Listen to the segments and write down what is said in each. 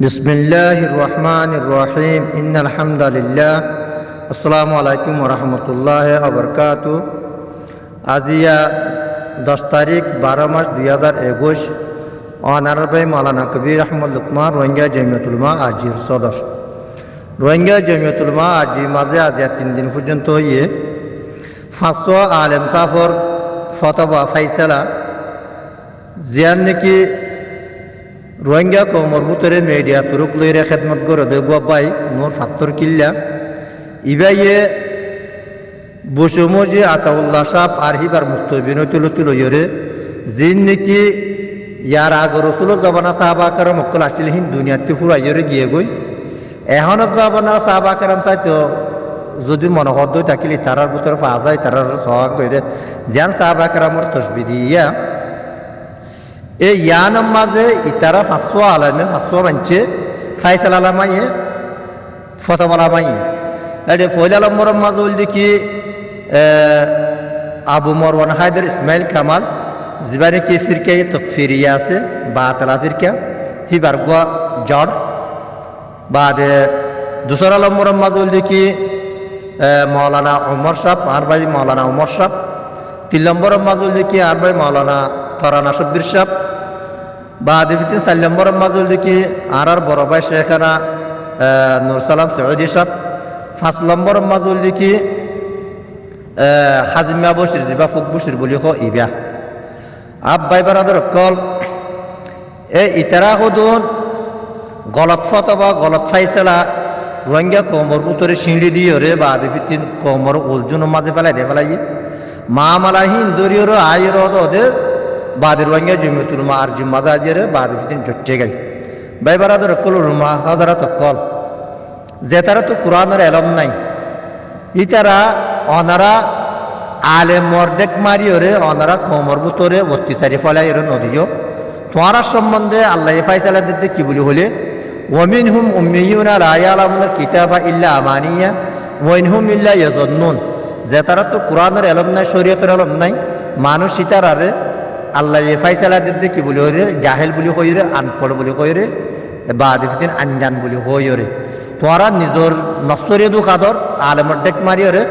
বিসমিল্লাহির রহমানির রহিম ইন্নাল হামদালিল্লাহ আসসালামু আলাইকুম ওয়া রাহমাতুল্লাহি ওয়া বারাকাতুহু। আজিয়া 10 তারিখ 12 মাস 2021 অনারবাই মাওলানা কবির আহমদ লুকমান রোহিঙ্গা জমিয়তুল উলামা আজির সদস্য। রোহিঙ্গা জমিয়তুল উলামা আজি মাঝে আজিয়া 3 দিন পর্যন্ত হইয়ে 500 আলেম সাফর ফতোয়া ফাইসালা জিয়ান নাকি রোহিঙ্গা কৌমর ভিতরে মিডিয়া তুরুক লইরে খেদমত করে দেগুয়া বাই নোর ফাত্তর কিল্লা ইবাইয়ে বসুমজি আতাউল্লাহ সাহ আর হিবার মুক্ত বিনতুল তুলইরে জিন নাকি ইয়ার আগ রসুলের জবানা সাহাবা কারাম মক্কল আসছিল হিন দুনিয়াতে ফুরাইরে গিয়ে গই এখনো জবানা সাহাবা কারাম চাইতো যদি মনোহদ থাকিলে তারার ভিতরে পাওয়া যায় তারার সহাগ করে যেন সাহাবা কারামর তসবি দিয়া এই ইয়ানাম মাঝে ইতারা 500 আলামে 500 মানছে ফাইসাল আলামাইয়ে ফতোয়া আলামাইয়ে এটা ফয়ল আলমর মাঝে দেখি আবু মরওয়ান হায়দার ইসমাইল কামাল জিবানে কি ফিরকে তকফিরিয়া আছে বাতলা ফিরকা হিবার গোয়া জড় বাদে দুসরা আলমর মাঝে দেখি মৌলানা ওমর সাহ আর ভাই মৌলানা ওমর সাহ 3 নম্বর মাঝে দেখি আর ভাই মৌলানা তরানা শব্বির সাহ বাদে 4 নম্বর মাঝে দেখি আর বড় ভাই শেখানা নূর সালাম সৌদি সাহ 5 নম্বর মাঝে দেখি হাজিমা বশির জিবা ফুক বশির বলি হ ইবা আব ভাই বারাদার কল এ ইতারা হদুন গলত ফতোয়া গলত ফাইসালা রোহিঙ্গা কোমর ভিতরে সিঁড়ি দিয়ে রে বাদে ফিতিন কোমর উলজুন মাঝে ফেলাই দে ফেলাই মামালাহীন দরিয়র আয়ের ওদের বাদের রোহিঙ্গা জমিয়তুল উলামা আর জিম্মা জাজিরে বাদে ফিতিন জট্টে গেল ভাই বারাদার কল উলামা হাজারাত কল যে তারা তো কোরআনের এলম নাই ইতারা অনারা আলেম মর্দেক মারিওরে অনারা কোমর ভিতরে অত্যাচারী ফলাই নদীও তোমার সম্বন্ধে আল্লাহ ফাইসালা দিতে কি বলি হলে ওয়ামিনহুম উম্মিয়ুনা লা ইয়ালামুনা কিতাবা ইল্লা আমানিয়া ওয়াইনহুম ইল্লা ইয়াজুন্নুন যে তারা তো কোরআনের এলম নাই শরীয়তের এলম নাই মানুষ ইতারারে আল্লাহ ফাইসালা দিতে কি বলি হইরে জাহেল বলি হইরে আনপড় বলি হইরে বাদে ফিতিন আনজান বলি হইরে তোরা নিজর নসরিয় দুখাদর আলেমর ডেক মারিওরে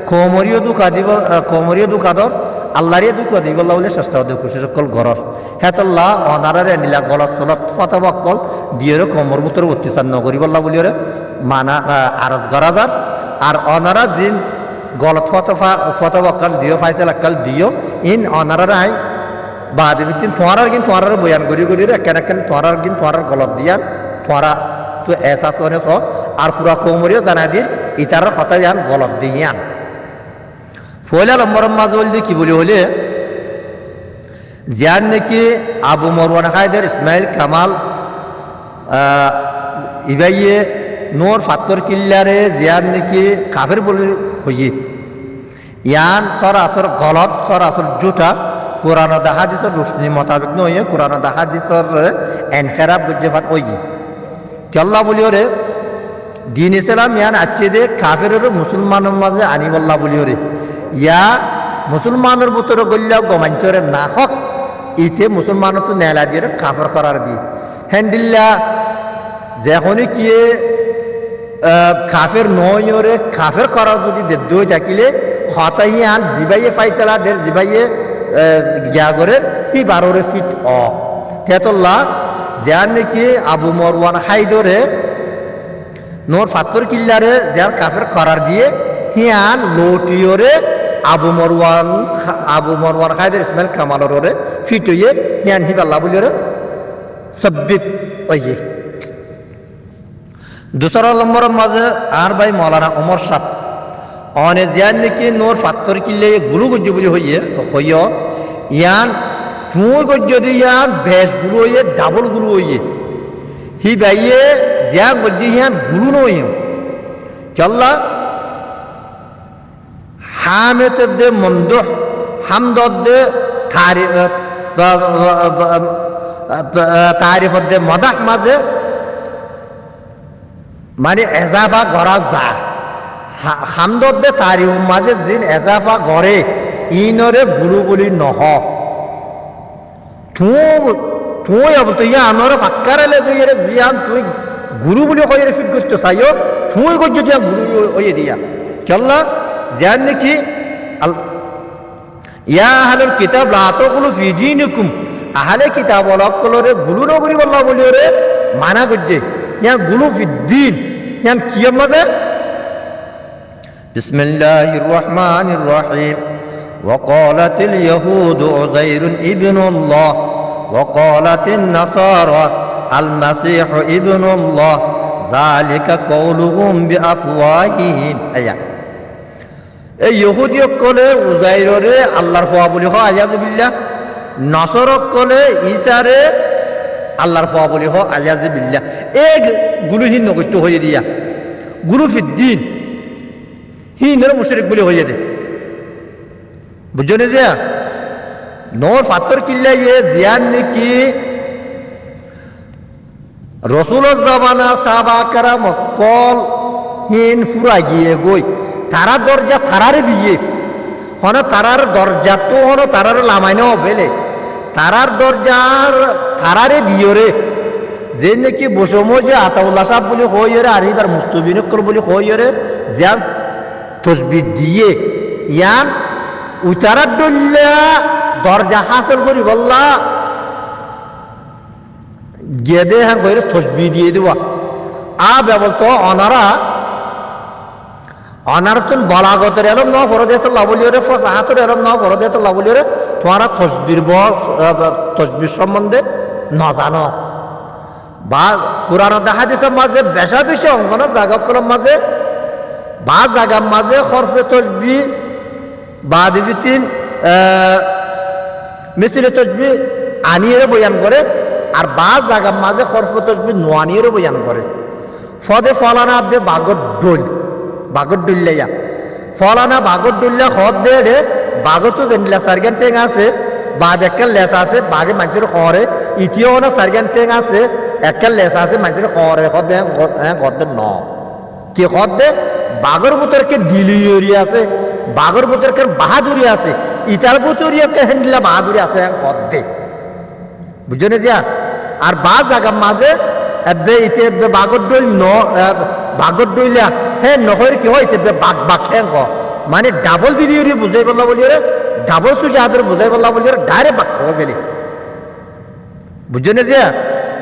কোমরিয় দুখা দিব কোমরিয় দুখাদর আল্লাহরে দুঃখ দিব আল্লাহ বলে চেষ্টা খুশি সকল ঘরর হেতল্লাহ অনারারে নিলা গলত চলত ফতবকল দিয়েরে কোমর ভিতরে অত্যাচার নগরিব আল্লাহ বলিওরে মানা আরজ গরাজার আর অনারা জিন গলত ফতবকল দিও ফাইসালাকাল দিও ইন অনারারে আই বাদে ভিতিন তোরার কিন্তু তোরার বয়ান করি করি রে কেন কেন তোরার কিন্তু তোরার গলত দিয়া তোরা তো এহসাস করে আর পুরা কোমরিও জানা দির ইতার কথা ইয়ান গলত দিয়ান ফয়লা নম্বর মাঝে দিয়ে কি বলি হলে জিয়ান নাকি আবু মরওয়ান হায়দার ইসমাইল কামাল ইবাইয়ে নোর ফাত্তর কিল্লারে জিয়ান নাকি কাফের বলে হইয়ে ইয়ান সরাসর গলত সরাসর জুটা কোরআন হাদিসের রোশনি মোতাবেক নয় কোরআন হাদিসের এনখেরাব বুঝেফাত হইয়ে কি আল্লাহ বলি ওরে দিন ইসলাম ইয়ান আছে দে কাফের মুসলমানের মাঝে আনিবল্লাহ বলি ওরে ইয়া মুসলমানের ভিতরে গল্লাও গমাঞ্চরে না হক ইতে মুসলমানের তো নেলা দিয়ে কাফর করার দি হ্যান্ডিল্লা যখনই কি কাফের নয়রে কাফের করার যদি দেদ্দ হয়ে থাকিলে হতাই আন জিবাইয়ে ফাইসালা দের জিবাইয়ে গিয়াগরের হি 12 ফিট অ তেতল্লাহ যার নাকি আবু মরওয়ান হায়দরে নোর ফাত্তর কিল্লারে যার কাফের করার দিয়ে হিয়ান লোটিওরে আবু মরওয়ান হায়দার ইসমাইল কামালর ওরে ফিট হইয়ে হিয়ান হিবাল্লাহ বলিওরে সব্বিত ওইয়ে দুসরা নম্বর মাঝে আর ভাই মৌলানা ওমর সাহ অনে জিয়ান নাকি নোর ফাত্তর কিল্লে গুলু গজ্জ বলি হইয়ে হইয় ইয়ান তুই গজ্জ দিয়ে ইয়ান ভেস গুলো হইয়ে ডাবল গুলো হইয়ে হি বাইয়ে জিয়া গজ্জি হিয়ান গুলু নইয়ে চল্লা হামেতের দে মমদুহ হামদর দে তারিফর দে মদাক মাঝে মানে এজাফা গড়া যা হামদর দে তারিফ মাঝে জিন এজাফা গড়ে ইনরে গুরু বলি নহ তুই তুই আবু তুই আনোর ফাক্কারালে জইরে জিয়ান তুই গুরু বলে কইরে ফিট করতে চাইও তুই কই যদি গুরু হইয়ে দিয়া কেল্লা জিয়ান নাকি ইয়া আহলুল কিতাব লা তাকুলু ফি দীনিকুম আহলে কিতাব অলকলরে গুলু নগরি বল্লাহ বলিওরে মানা করছে ইয়া গুলু ফি দ্বীন ইয়া কি মাঝে বিসমিল্লাহির রহমানির রহিম وقالت اليهود عزير ابن الله وقالت النصارى المسيح ابن الله ذلك قولهم بأفواههم আয়া এই ইহুদিয়ক কলে উজাইররে আল্লাহর ফুয়া বলি হয় আলিয়াজ বিল্লাহ নসরক কলে ঈসারে আল্লাহর ফুয়া বলি হয় আলিয়াজ বিল্লাহ এই গুলুহীন নগত্য হয়ে দিয়া গুলু ফিদ্দিন হিনের মুশরিক বলি হয়ে দে বুঝছো না যে নোর ফাতর কিল্লা ইয়ে জিয়ান নাকি রসুলের জামানা সাহাবা কেরাম কল হিন ফুরা গিয়ে গই তারা দরজা তারারে দিয়ে হন তারার দরজা তো হন তারার লামাইন ফেলে তারার দরজার তারারে দিও রে যে নাকি বসমো যে আতাউল্লাহ সাহেব বলে হই রে আর এবার মুক্তবিনকর বলে হই রে জিয়ান তসবিহ দিয়ে ইয়ান উতারার ডল্লা দরজা হাসিল করি বললা গেদে হ্যাঁ কইরে তসবিহ দিয়ে দেওয়া বলতো অনারতুন বলাগতের এলম ন ফরদেতুল্লাহ বলিওরে ফসাহাতের এলম ন ফরদেতুল্লাহ বলিওরে তোমারা তসবির সম্বন্ধে ন জানো বা কোরআন হাদিসের মাঝে বেশা বেশি অঙ্কন জায়গাগুলোর মাঝে বা জায়গার মাঝে খরফে তসবি বা দিবিতিন মিছিলে তসবি আনিয়ে বয়ান করে আর বা জায়গার মাঝে খরফে তসবি নোয়ানিয়ে বয়ান করে ফদে ফলানা আব্বে বাগর ডুল্লাইয়া ফলানা বাগর ডুল্লা খদ দে রে বাগর তো জেনলা সারগান টেং আছে বাদ একটা লেসা আছে বাগে মানুষের খরে ইতিও না সারগান টেং আছে একটা লেসা আছে মানুষের খরে খদ দে খদ দে ন কি খদ দে বাগর বুতরকে দিলিয়রি আছে বাগর বুতরকে বাহাদুরি আছে ইতার বুতরিয়াকে হ্যান্ডলা বাহাদুরি আছে খদ দে বুঝছো না যা আর বা জায়গার মাঝে এবে ইতে বাগর ডইল ন বাগর ডইলা হ্যাঁ নহর কি হয় ইতে বাগ হ্যাঁ মানে ডাবল দিলিয়রি বুঝাই বললা বলি রে ডাবল সুজা আদর বুঝাই বললা বলি রে ডাইরেক্ট বাগ খাওয়া গেলি বুঝছো না যা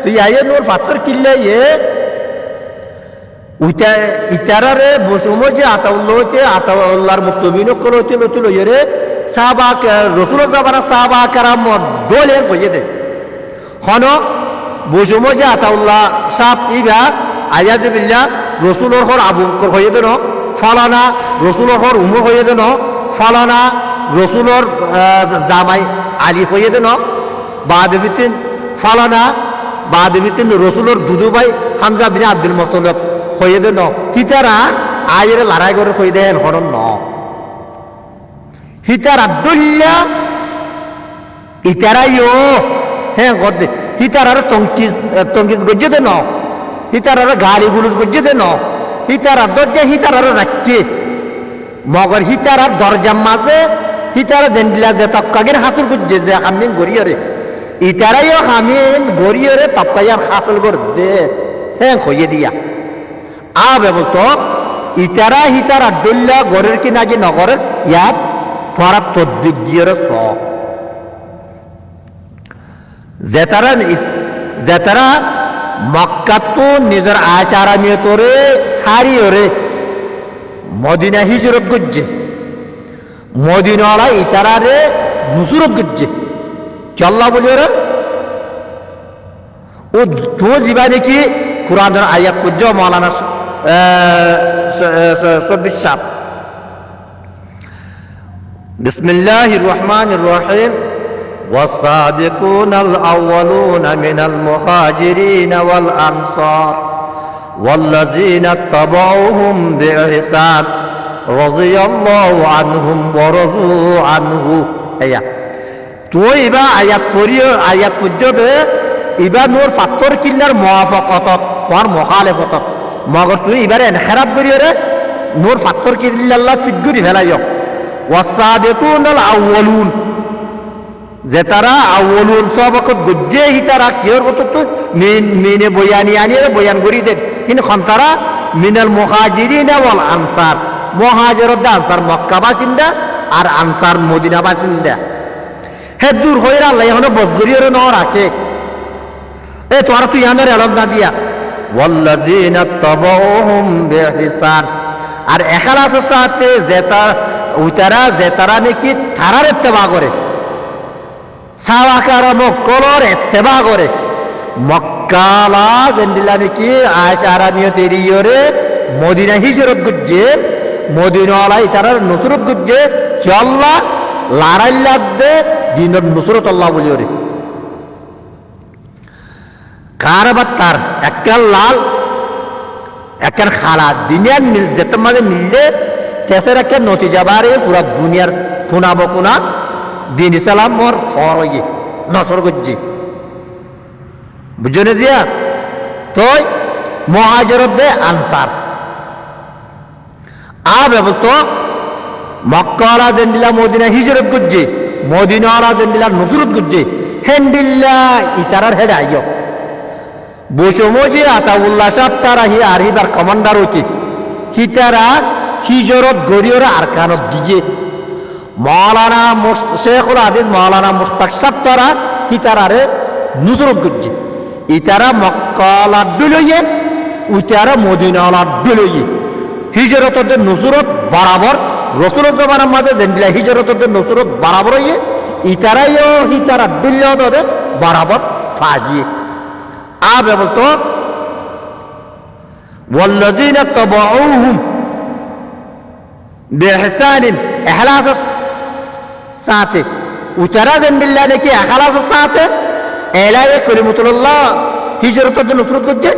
তুই আইয়ে নোর ফাতর কিল্লা ইয়ে উইটা ইতারারে বসুমো যে আতাউল্লাহর মুক্তবিন কলতে লতুল ইয়ে সাহাবা রসুল জামানা সাহাবা কারাম দলে কইয়ে দে হন বসুমো যে আতাউল্লাহ সাপ ইবা আয়াজ বিল্লাহ রসুলর হর আবুকর হয়ে দেন ফলানা রসুলর হর উমর হয়ে দেন ফলানা রসুলর জামাই আলী হয়ে দেন বা দেবিতিন ফলানা বা দেবিতিন রসুলর দুদু ভাই হামজা বিন আব্দুল মুত্তালিব হয়ে দেন হিতারা আয়ের লড়াই করে হয়ে দেন হরন ন হিতার আব্দুল্লাহ ইতারাইও হ্যাঁ গদে হিতারার তঙ্কিজ গজ্জে দেন হিতারার গালি গুলুজ গজ্জে দেন হিতারার দরজা হিতারার রাখতে মগর হিতারার দরজার মাঝে হিতারা জেন্ডিলা যে তক্কাগের হাসুল গজ্জে যে হামিন গড়িয়রে ইতারাইও হামিন গড়িয়রে তক্কাইয়ার হাসুল গড় দে হ্যাঁ হইয়ে দিয়া বলতো ইতারা হিতারা ডুল্লা গড়ের কি নাকি নগরের ইয়াত তোরা তদ্বিক দিয়ে যেতারা মক্কাতো নিজের আচারামিয়ে তোরে সারি ওরে মদিনা হিজরত গজ্জে মদিনাওয়ালা ইতারারে নুসরত গজ্জে চল্লা বলি ওরা ও তো জীবা দেখি কুরআনের আয়াত করছে মাওলানা 24 সাল বিসমিল্লাহির রহমানির রহিম والسابقون الأولون من المهاجرين والأنصار والذين اتبعوهم بإحسان رضي الله عنهم ورضوا عنه أيا تو إبا آيات فريو آيات فجد إبا نور فاتور كيلر موافقتك وار مخالفتك مگر تو إبا انخراب بريو نور فاتور كيلر الله فجوري فلايو والسابقون الأولون যে তারা আউলুন সবকত গুজ্জে হি তারা কিয়র বতত মিনে বয়ানি আনিয়ে বয়ান করি দে কিন্তু খন্তারা মিনাল মুহাজিরিন ওয়াল আনসার মুহাজিরত আনসার মক্কা বাসিন্দা আর আনসার মদিনা বাসিন্দা হে দূর হইরা আল্লাহ এখন বজগরিয়র ন রাখে এ তোরা তুই আনের এলম না দিয়া ওয়াল্লাযিনা তাবাউহুম বিহিসান আর ইখলাসের সাথে যে তারা নাকি তারার ইত্তেবা করে সাওয়াকার মক্কলর ইত্তেবা করে মক্কালা জেন্দিলা নাকি আয়েশা আরামিয়ত এরিয়রে মদিনা হিজরত গুজ্জে মদিনাওয়ালা ইতারার নুসরত গুজ্জে চল্লা লারাইল্লাদে দিনের নুসরত আল্লাহ বলি ওরে কার বাত্তার একখান লাল একখান খালা দুনিয়ার যেতে মাঝে মিললে তেসের একটা নতিজা বাড়ে পুরা দুনিয়ার ফুনা বকুনা দিন ইসলাম মোর ফরগে নসর করছি বুঝছো না দিয়া তই মহাজরত দে আনসার ব্যবস্থা মক্কাওয়ালা জেন্দিলা মদিনা হিজরত করছে মদিনাওয়ালা জেন্দিলা নসরত করছে হেন্দিল্লা ইতারার হেড আইয় বসমজি আতাউল্লাহ সাহেব তারা হি আরহিবার কমান্ডার হইতে হিতারা হিজরত গরিয়রা আরকানত গিয়ে মাওলানা শেখুল হাদিস মাওলানা মুশতাক সাহেব তারা হিতারারে নুসরত করছে ইতারা মক্কাওয়ালা ডুলইয়ে উতারা মদিনাওয়ালা ডুলইয়ে হিজরতদের নুসরত বরাবর রসুলের জমানার মাঝে জেন্দিলা হিজরতদের নুসরত বরাবর হইয়ে ইতারাইও হিতারা ডুল্লে বরাবর ফাজিয়ে ব্যবস্থা ওয়াল্লাযিনা তাবাউহুম বিইহসানিন ইখলাসের সাথে উতারা জেন্দিল্লা নাকি ইখলাসের সাথে এলায়ে কলিমাতুল্লাহ হিজরতদের নুসরত করছে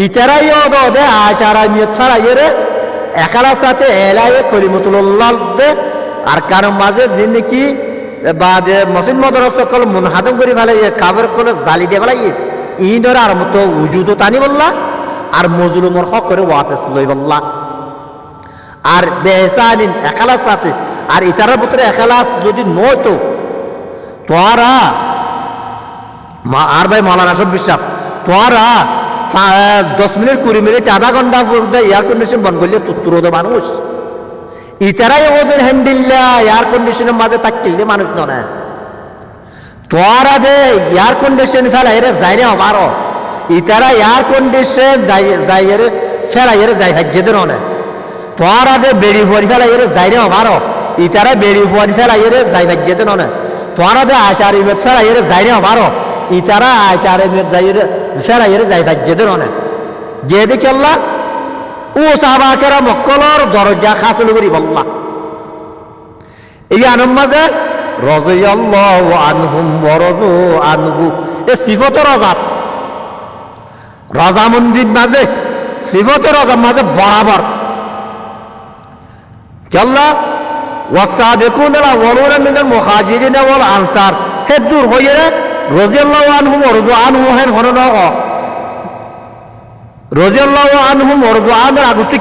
ইতারাইও দে আশারা মিয়ত ছাড়াইরে একালার সাথে এলায়ে কলিমাতুল্লাহ দে আর কার মাঝে যে নাকি বাদে মসজিদ মাদ্রাসা কল মুনহাদম করে ফেলে কাবের কলে জালি দিয়ে ফেলাই ইনর আর মতো উজুদ টানি বললা আর মজলুমর হক করে ওয়াপস লই বললা আর বেহসানিন একালার সাথে আর ইতারার ভিতরে একালাস যদি নয়তো তোরা আর ভাই মাওলানা সব বিশ্বাস তোরা 10 মিনিট 20 মিনিট আধা ঘন্টা পর্যন্ত এয়ার কন্ডিশন বন্ধ করলে তুত্তুর মানুষ ইতারাই ওদের হ্যান্ডিল্লা এয়ার কন্ডিশনের মাঝে থাকলে মানুষ নয় তোরা যে এয়ার কন্ডিশন ফেলা এর যাই রে আমারও ইতারা এয়ার কন্ডিশন যাই এর ফেলা এর যাই হাজ্যেদের নয় তোরা যে বেড়ি ফোয়ারি ফেলা এর যাই রে আমারও ইতারা বেড়ি ফোয়ারি ফেলা এর যাই হাজ্যেদের নয় তোরা যে আশার ইমেত ফেলা এর যাই রে আমারও ইতারা আশার ইমেত যাই ফেলা এর যাই হাজ্যেদের নয় যে দেখে আল্লাহ ও সাহাবাকেরা মক্কলর দরজা হাসিল করি বললা এই আনন্দ মাঝে রাদিয়াল্লাহু আনহুম ওয়া রাদু আনহু এ সিফত রাজামন্দির মাঝে সিফত রাজা মাঝে বরাবর আল্লাহ ওয়াসাবিকুন আল-আউয়ালুনা মিনাল মুহাজিরিন ওয়াল আনসার হে দূর হইয়ে রাদিয়াল্লাহু আনহুম ওয়া রাদু আনহু হেন হরনা রাদিয়াল্লাহু আনহুম ওয়া রাদু আনহু আগুতি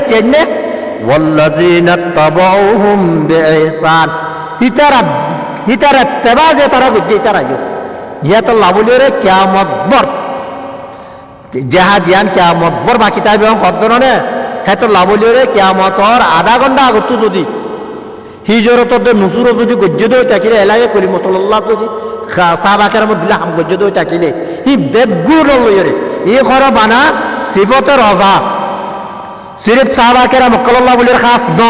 কেনে ওয়াল্লাযিনা তাবাউহুম বিইহসান হিতারা তেবা যে তারা গুজে তারা ইয়া তো লাভলিরে কিয়ামত বর জাহাদ ইয়ান কিয়ামত বর বাকি তাইবে কদরনে হে তো লাভলিরে কিয়ামতর আধা ঘন্টা আগত যদি হিজরতদের নুসুর যদি গজ্জে দই থাকিলে এলায়ে কলিমাতুল্লাহ যদি সাহাবাকের মধ্যে হাম গজ্জে দই থাকিলে হি বেগুর লইরে ই খরা বানা সিফতের রাজা সিরিফ সাহাবাকেরা মক্কাল্লাহ বলির খাস ন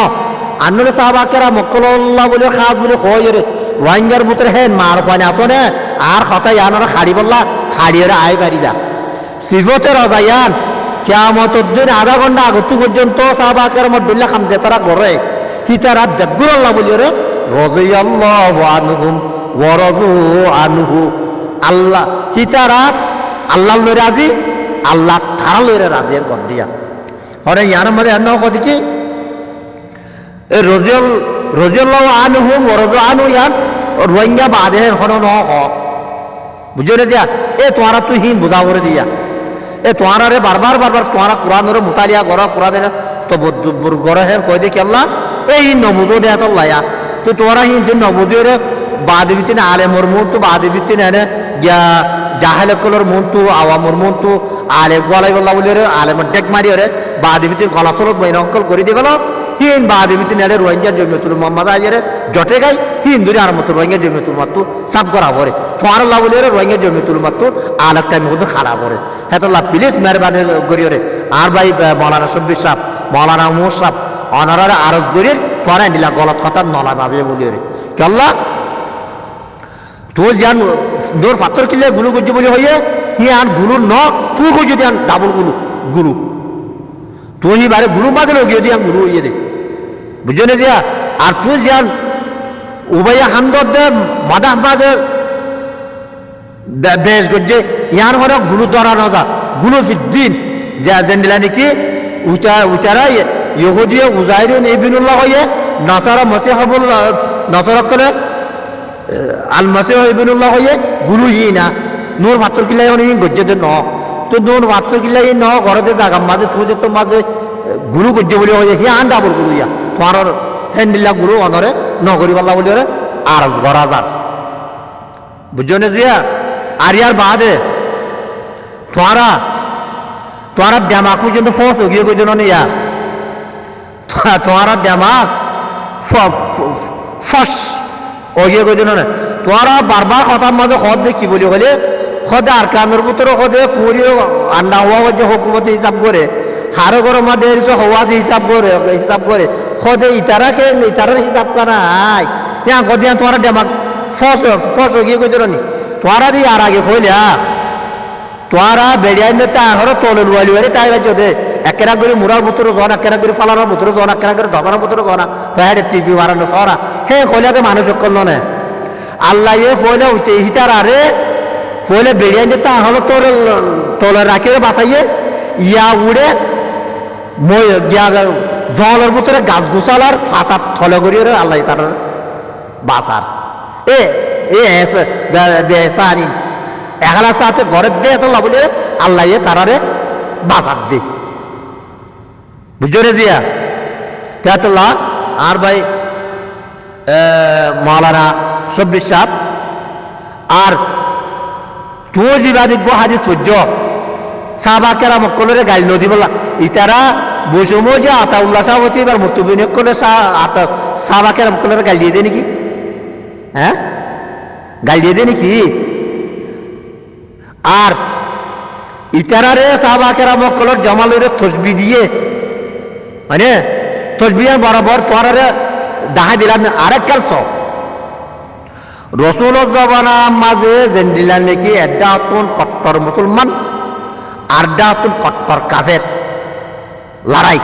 আন্নলে সাহাবাকেরা মক্কাল্লাহ বলির খাস বলি হইরে ওয়াইঙ্গার মুতরে হেন মার পানি আসনে আর খতাই আনার খাড়ি বললা খাড়িয়ে আই পারিদা সিফতের রাজা ইয়ান কিয়ামতের দিন আধা ঘন্টা আগত পর্যন্ত সাহাবাকের মধ্যে খাম যে তারা গরে হিতারা বেগুর আল্লাহ বলিরে রাদিয়াল্লাহু আনহুম ওয়া রাদু আনহু আল্লাহ হিতারা আল্লাহ লই রাজি আল্লাহ তারা লইরে রাজির কর দিয়া আরে ইয়ার মধ্যে এন্ন কত কি এ রাদিয়াল্লাহু আনহুম ওয়া রাদু আনহু ইয়ান রোহিঙ্গা বাদে হনো ন হ বুঝরে দিয়া এ তোরা তুই হি বুঝাবরে দিয়া এ তোরা রে বারবার তোরা কোরআনের মুতালিয়া করা কোরআনের তো গড়ে হে কই দে কি আল্লাহ এই নবুজো দে আল্লাহ তো তোরা হি যে নবুজো রে বাদে ভিতরে আলেমর মন্তু বাদে ভিতরে এনে গিয়া জাহেলকলর মন্তু আওয়ামর মন্তু আলেম গলাই বল্লা বলি আলেমর ডেক মারি ওরে বাদে ভিতরে গলা চলত বইন অঙ্কল করে দিয়ে গেল হিন বাদে ভিতরে এনে রোহিঙ্গা জমিয়তুল মোহাম্মদ আজের জটে গাই হিন্দুরে আর মতো রোহিঙ্গা জমিয়তুল মাত্তু সাফ করা পরে তোমার আল্লাহ বলি রোহিঙ্গা জমিয়তুল মাত্তু আলেক টাইম মধ্যে খারাপ পরে হ্যাঁ তো প্লিজ মেহরবানি করি ওরে আর ভাই মৌলানা শব্বির সাপ মৌলানা মোর সাপ অনারার আরজ করির পরে নিলা গলত কথা নলা ভাবে বলি ওরে কেল্লা তোর যান দোর পাথর কিনলে গুলু করছে বলে হইয়ে হি আন গুলু ন তুই কই যদি আন ডাবল গুলু গুলু তুই বারে গুলু মাঝে গিয়ে দিয়ে গুলু হইয়ে দে বুঝছো না দিয়া আর তুই যান উবাইয়া হামদর দে মাদাহ মাঝে বেশ করছে ইয়ান হরে গুলু ধরা না যা গুলু ফিদ্দিন যা যেন দিলা নাকি উচারা ইহুদিয়া উজাইরুন ইবনুল্লাহ হইয়ে নাসারা মসিহুল্লাহ নাসারা কলে আল মাসিহ ইবনুল্লাহ হইয়ে গুলু হি না নূর পাথর কিলাই অনেক গজ্জে দে ন তো নূর পাথর কিলাই ন ঘরতে জাগা মাঝে তুই যে তোর মাঝে গুলু গজ্জে বলি হইয়ে হি আন ডাবল গুলু ইয়া তোমার হেন্ডিল্লা গুলু অনরে নগরী পাল্লা বলি ওরে আর গড়া যান বুঝছো না জিয়া আর ইয়ার বাদে তোমারা দেমাক পর্যন্ত ফস গিয়ে গেছো না ইয়া তোমারা দেমাক ফস ওগিয়ে গেছো না তোরা বারবার কথার মাঝে হদ দে কি বলি বলে হদে আর কামের ভিতরে হদে কুড়িও আন্না হওয়া যে হুকুমতে হিসাব করে হারো গরম মাঝে হওয়া যে হিসাব করে হদে ইতারাকে ইতারার হিসাব করাই ইয়া গদিয়া তোরা দেমাক ফস ওগিয়ে গেছো না তোরা দিয়ে আর আগে হইলা তোরা বেড়িয়াই তা হলো তলে লুয়ালি বাড়ি তাই বাচ্চা দে একেরা করে মুরার ভিতরে জন একেরা করে ফালানোর ভিতরে জন একেরা করে ধরানোর ভিতরে জনা তো হ্যাঁ টিভি মারানো সরা হে হইলাকে মানুষ করল না আল্লাহ এ ফলে উঠে হিতার আরে ফলে বেড়িয়াই তা হলো তোর তলে রাখিয়ে বাঁচাইয়ে ইয়া উড়ে জলের ভিতরে গাছ গুছালার ফাতার থলে করিয়ে আল্লাহ তার বাঁচার বেসানি এগালা সাথে ঘরের দে এত লাভলে আল্লাহ তারারে বাঁচার দে বুঝছো রে জিয়া তেতুল্লাহ আর ভাই মৌলানা শব্বির সাহ আর তুই যিবা দিব হাজি সূর্য সাহবাকেরা মক্কলরে গাইল নদী বলা ইতারা বসুমো যে আতাউল্লাহ সাহ হতে এবার মুতুবিন করলে সাহবাকেরা মক্কলরে গাইল দিয়ে দেয় নাকি হ্যাঁ গাইল দিয়ে দেয় নাকি আর ইতারারে সাহবাকেরা মক্কলর জমালের তসবি দিয়ে মানে তসবিয়ার বরাবর তোরারে দেখা দিলাম আরেক কাল সব রসুল জবানার মাঝে যেন দিলাম নাকি একটা হতুন কট্টর মুসলমান আরটা হতুন কট্টর কাফের লড়াই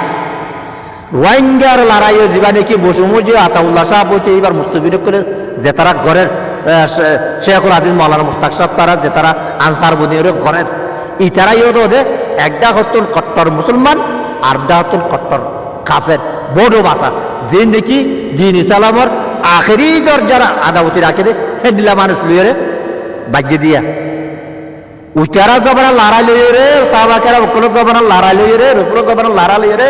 রোহিঙ্গার লড়াইয়ের যা নাকি বসুমুজি আতাউল্লাহ সাহেব বলতে এইবার মুস্তফিদ করে যে তারা ঘরের শেখুল আদিল মৌলানা মুস্তাক সাহেব তারা যে তারা আনসার বনিয়র ঘরের ইতারাই হতো একটা হতুন কট্টর মুসলমান আরটা হতুন কট্টর কাফের বড় ভাষা যে নাকি দিন ইসলামর আখেরি দরজার আদাবতী রাখে দে হেডিলা মানুষ লইরে বাজ্যে দিয়া উচারা জবানা লড়াই লইরে সাহাবাকেরা উকল জবানা লড়াই লইরে রসুল জবানা লড়াই লইরে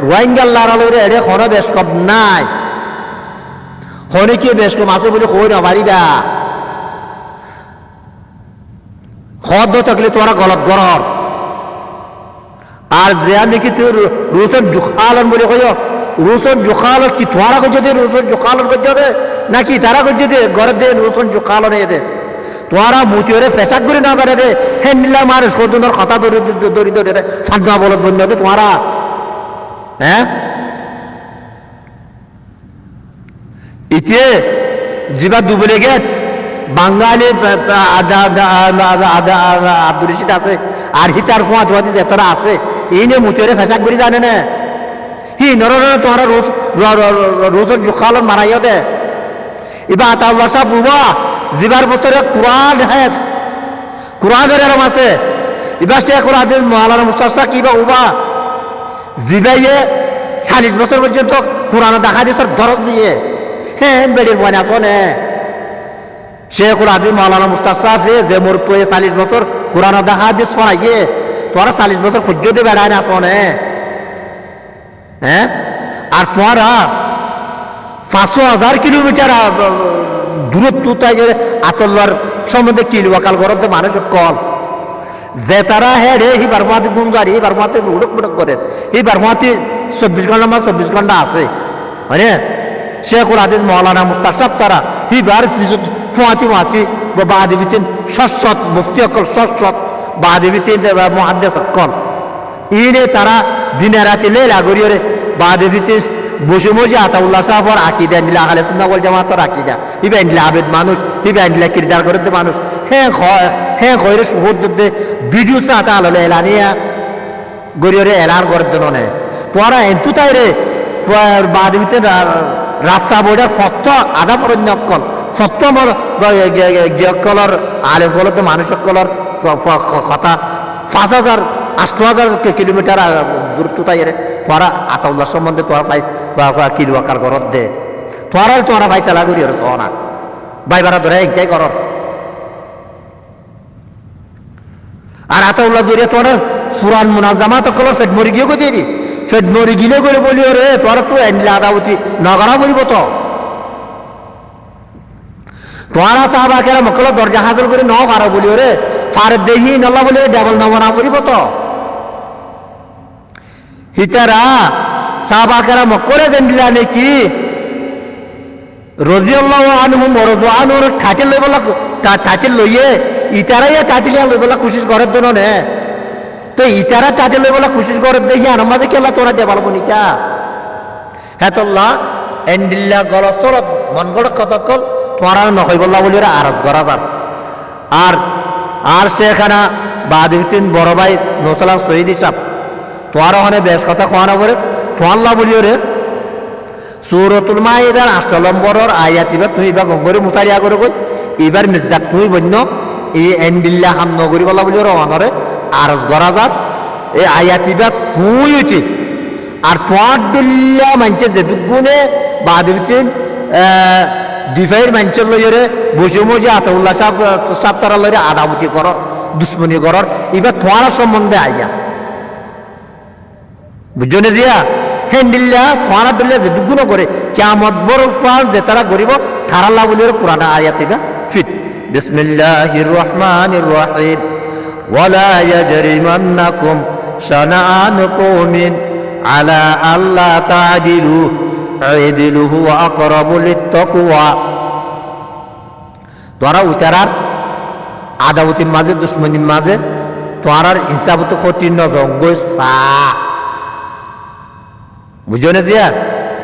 রোহিঙ্গার লড়াই লইরে এরে কোনো বেশ কম নাই হনে কি বেশ কম আছে বলে কই না পারিবা হদ থাকলে তোরা গলত গরর আর যে নাকি তুই রুসন জুখালন বলে কইও রুসন জুখালন কি তোরা কইছে দে রুসন জুখালন কইছে দে নাকি তারা কইছে দে ঘরে দে রুসন জুখালন এ দে তোরা মুতিরে ফেসাক করে না করে দে হেন্ডিলা মানুষ কতজনের কথা দরি দরি দে সান্না বলত বন্ধ দে তোরা হ্যাঁ ইতে জিবা দুবলে গেট বাঙালি আব্দুল রশিদ আছে আর হিতার ফোয়া ধোয়াতে যে তারা আছে এই নিয়ে মুতিরে ফেসাক করে জানে না হি নর তোমরা রোজ জুখালন মারাইও দে এবার আতাউল্লাহ সাহেব বুবা জিবার ভিতরে কোরআন হেফ কোরআনের এরম আছে এবার শেখুল আদিল মৌলানা মুস্তাক সাহেব কিবা উবা জিবাইয়ে 40 বছর পর্যন্ত কোরআন দেখা দিচ্ছে দরদ দিয়ে হ্যাঁ বেড়ির বনে আসনে শেখুল আদিল মৌলানা মুস্তাক সাহেব যে মোর তো 40 বছর কোরআন দেখা দিয়ে ছড়াইয়ে তোরা 40 বছর সহ্য দিয়ে বেড়ায় না আসনে হ্যাঁ আর তোরা 500,000 কিলোমিটার দূরত্ব তাই আতল্লার সম্বন্ধে কিলওয়াকাল করতে মানুষ কল যে তারা হ্যাঁ রে হিবার মাতি গুমগারি হিবার মাতি উড়ক মুড়ক করেন হিবার মাতি 24 ঘন্টা 24 ঘন্টা আছে মানে শেখুল হাদিস মৌলানা মুস্তাশাব তারা হিবার ফুয়াতি মাতি বাদিবিতিন সৎ মুফতি অকল সৎ বাদিবিতিন মুহাদ্দিস অকল ইনে তারা দিনে রাতে লেলা গরিয়রে বাদিবিতিন বসে মজে আতাউল্লাহ সাহাবর আকিদা নিলা আহলে সুন্নাহ ওয়াল জামাতের আকিদা হিবা নিলা আবেদ মানুষ হিবা নিলা কিরদার করতে মানুষ হ্যাঁ কইরে সুহুদ দে ভিডিও সাতা আলো এলানিয়া গরিয়রে এলান করতে ননে তোরা এন্তু তাইরে বাদিবিতিন রাস্তা বোর্ডের ফত্ত আধা পরন্য অকল ফত্ত আমার গিয়কলর আলেম বলতে মানুষ সকলর কথা 5000 8000 কিলোমিটার দূরত্ব তাইরে তোরা আতাউল্লাহ সম্বন্ধে তোরা পাই কিলওয়াকার করত দে তোরা ভাই চালা করি আর সোনা ভাই বারা ধরে একটাই কর আর আতাউল্লাহ ধরে তোরা সুরান মুনাজামা তো কল ফেট মরি গিয়ে কই দেরি ফেট মরি গিলে করে বলি রে তোরা তো এনলা আদাউতি নগরা বলিব তো তোরা সাহাবা কেরা মকল দরজা হাজির করে ন পারো বলি রে ফারে দেহি নল্লা বলি ডাবল নমনা বলিব তো হিতারা সাহাবাকেরা মক্করে জেন্দিলা নাকি রাদিয়াল্লাহু আনহুম ওয়া রাদু আনহুর টাইটেল লইবলা টাইটেল লইয়ে ইতারা ইয়া টাইটেল লইবলা কোশিশ করে দনো নে তো ইতারা টাইটেল লইবলা কোশিশ করে দেই আর মাঝে কেলা তোরা দেবাল বনিকা হেতল্লাহ এন্ডিল্লা গলসরত মন গড় কতকল তোরা নহই বল্লা বলি আরজ গরাদার আর শেখানা বাদিবিতিন বড় ভাই নসলাম শহীদ হিসাব তোরা ওখানে বেশ কথা কোয়ানা বলে তোয়াল্লা বলিও রে সূরাতুল মাইদার 8 নম্বরের আয়াত ইবা তুই বা গঙ্গরে মুতারিয়া করে কই এবার মিসদাক তুই বন্য এই এন্ডিল্লা হাম নগরি বলা বলিও রে অনরে আরজ গরাজাত এই আয়াত ইবা তুই উঠি আর তোয়াদুল্লাহ মানছে যে দুগুনে বাদিবিতিন দিফাইর মানছে লইরে বসে মজে আতাউল্লাহ সাহেব তারা লইরে আদাবতি কর দুশ্মনী করর এবার তোয়ারা সম্বন্ধে আইয়া বুঝনে দিয়া হেন্ডিল্লা তোয়ারা দিল্লা যে দুগুণ করে কিয়ামত বড় ফাল যে তারা গরিব খারাল্লাহ বলির কোরআন আয়াত ইবা ফিট বিসমিল্লাহির রহমানির রহিম ওয়ালা ইয়াজরিমান্নাকুম শানাআনু কওমিন আলা আল্লা তা'দিলু আ'দিলু হুয়া আকরাবু লিত-তাকওয়া তোরা উচারার আদাবতির মাঝে দুশ্মনীর মাঝে তোরার হিসাবত কঠিন রঙ্গ সা বুঝো না দিয়া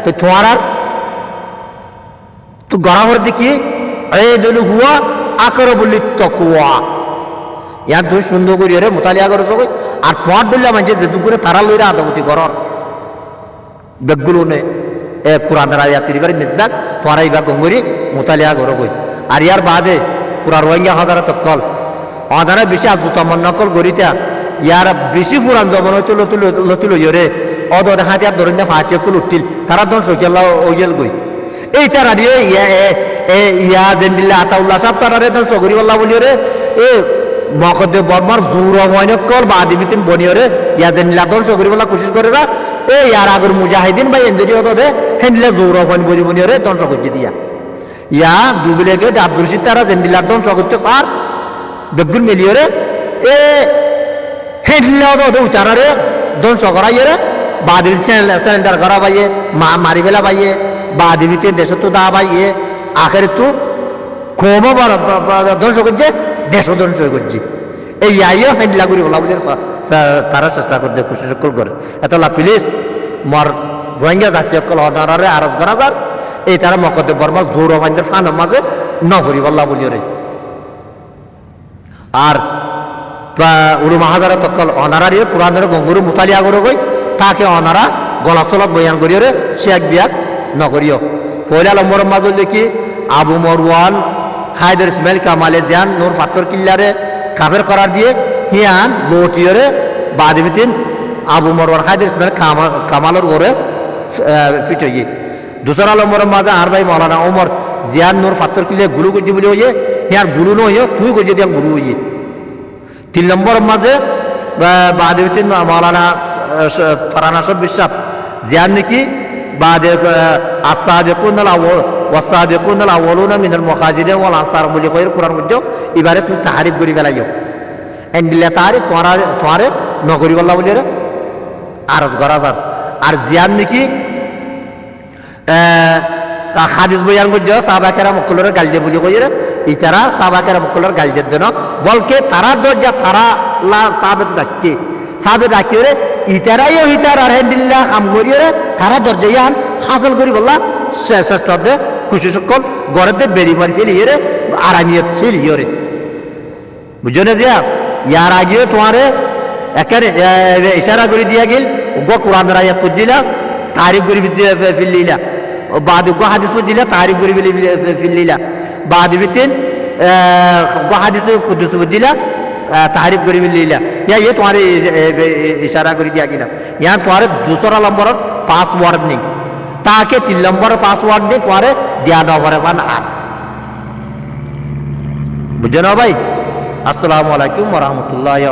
তো তোরার তো গড়াহর দেখি আ'দিলু হুয়া আকরাবু লিত-তাকওয়া ইয়ার তুই সুন্দর করি রে মুতালিয়া করে তো আর তোয়ার দিল্লা মাঝে যে দুপুরে তারা লইরা আদাবতি করর বেগুলো নে এ কোরআনের আয়াতের এবারে মিসদাক তোরা ইবা গঙ্গরি মুতালিয়া করে কই আর ইয়ার বাদে পুরা রোহিঙ্গা হাজারা তকল অধারা বেশি আজুতামন নকল গরিতা ইয়ার বেশি ফুরান জমন লতুল ইয়রে অদর হাতিয়ার ধরেন না ফাটিয়ে কুল উঠিল তারা দন সকিয়াল্লাহ ওইল গই এই তারা দিয়ে ইয়া জেন্দিল্লা আতাউল্লাহ সাহেব তারা রে দন সগরি আল্লাহ বলি রে এ মকদে বর্মার দূর হয়নি কল বাদিবিতিন বনিয়রে ইয়া জেন্দিল্লা দন সগরি বলা কোশিশ করে না এ ইয়ার আগর মুজাহিদিন ভাই এন্দি হতো হেন্দিল্লা দূর হয়নি বলি বনিয়রে দন সগরি দিয়া ইয়া দুবিলেকে ডাবদুরশি তারা জেন্দিল্লা দন সগরতে পার বেগুন মিলিয়রে এ হেন্দিল্লা হতো উচারারে দন সগরাইয়রে বাদিল সিলিন্ডার করা পাইয়ে মারি ফেলা পাইয়ে বাদিবিতে দেশ তো দা পাইয়ে আখের তো কমও ধ্বংস করছে দেশও ধ্বংস করছে এই আইও হেন্ডিলা করি বলা বুঝে তারা চেষ্টা করতে খুশি সকল করে এতলা প্লিজ মর রোহিঙ্গা জাতীয় কল অর্ডারে আরজ করা যার এই তারা মকদ্দে বর্মা জোর ফাইন্দের ফানের মাঝে নকরি বল্লা বলি রে আর উড়ু মাহাজারা তকল অনারারি কোরআনের গঙ্গুরু মুতালিয়া করে গই তাকে অনারা গলা তলত বয়ান করিও রে সে এক বিয়াক নকরিও ফয়লা নম্বর মাজল দেখি আবু মরওয়ান হায়দার ইসমাইল কামালে জান নূর ফাতর কিল্লারে কাফের করার দিয়ে হিয়ান লোটিয়রে বাদিবিতিন আবু মরওয়ান হায়দার ইসমাইল কামালের ওরে ফিটই দুসরা নম্বরের মাঝে আর ভাই মৌলানা ওমর জিয়ান নূর ফাতর কিল্লে গুরু গুজি বলে হইয়ে হিয়ার গুরু নইয়ে তুই গুজি দিয়া গুরু হইয়ে 3 নম্বরের মাঝে বাদিবিতিন মৌলানা তারানা সব বিশ্বাস জিয়ান নাকি বাদে আসাবিকুন ওয়াসাবিকুনাল আউয়ালুনা মিনাল মুহাজিরিন ওয়াল আনসার বলি কইর কোরআন মধ্যে এবারে তুমি তারিফ করি ফেলাইও এন্ডিলা তারিফ তোমারে নগরী বল্লা বলি রে আরজ গরাজার আর জিয়ান নাকি হাদিস বয়ান করছে সাহাবাকেরা মুকুলের গাল দিয়ে বলি কইরে ইতারা সাহাবাকেরা মুকুলের গাল দিয়ে দেন বলকে তারা দরজা তারা লা সাহাবে ডাকি রে ইতারাইও ইতার আর হেন্দিল্লা কাম করিয়ে রে তারা দরজা ইয়ান হাসল করি বললা শেষ দে খুশি সকল গড়েতে বেরি মারি ফেলিয়ে রে আরামিয়ত ফেলিয়ে রে বুঝছো না দিয়া ইয়ার আগে তোমারে একেবারে ইশারা করে দিয়া গেল গো কোরআনের আয়াত দিলা তারিফ করে ফেললিলা بعد গো হাদিস দিলা তারিফ করে ফেললিলা بعد বিতিন গো হাদিস কুদুস দিলা তারিফ করে ফেললিলা ইয়া ये तुम्हारे इशारा করে দিয়া গেল यहाँ तुम्हारे दूसरा नंबर पासवर्ड नहीं ताकि 3 नंबर पासवर्ड नहीं तुम्हारे दिया दाव पर पान आप बुझे ना भाई अस्सलामु अलैकुम व रहमतुल्लाहि